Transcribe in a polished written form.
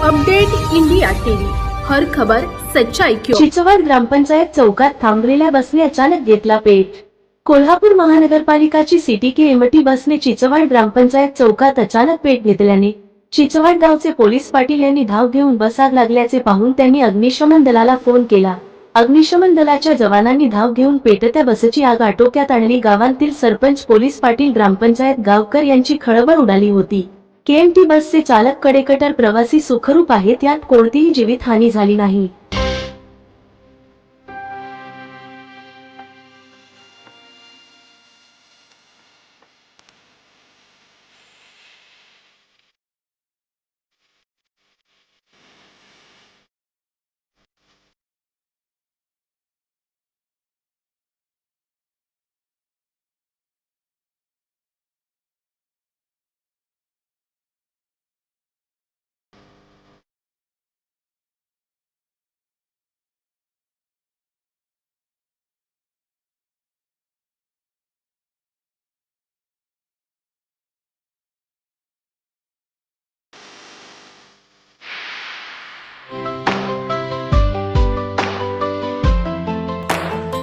Update India TV, हर खबर सच्चाई क्यों। चिचवाड ग्रामपंचायत चौकात थांबलेल्या बसने अचानक घेतला पेट। कोल्हापूर महानगरपालिकाची सिटी के बसने चिचवाड ग्रामपंचायत चौकात अचानक पेट घेतल्याने चिचवाड गावचे पोलीस पाटील यांनी धाव घेऊन बस आग लागल्याचे पाहून त्यांनी अग्निशमन दलाला फोन केला। अग्निशमन दलाच्या जवानांनी धाव घेऊन पेटत्या बसची आग आटोक्यात आणली। गावातील सरपंच, पोलीस पाटील, ग्रामपंचायत गावकर यांची खळबळ उडाली होती। केएमटी बसचे चालक, कडेकटर, प्रवासी सुखरूप आहेत, यात कोणतीही जीवितहानी झाली नाही।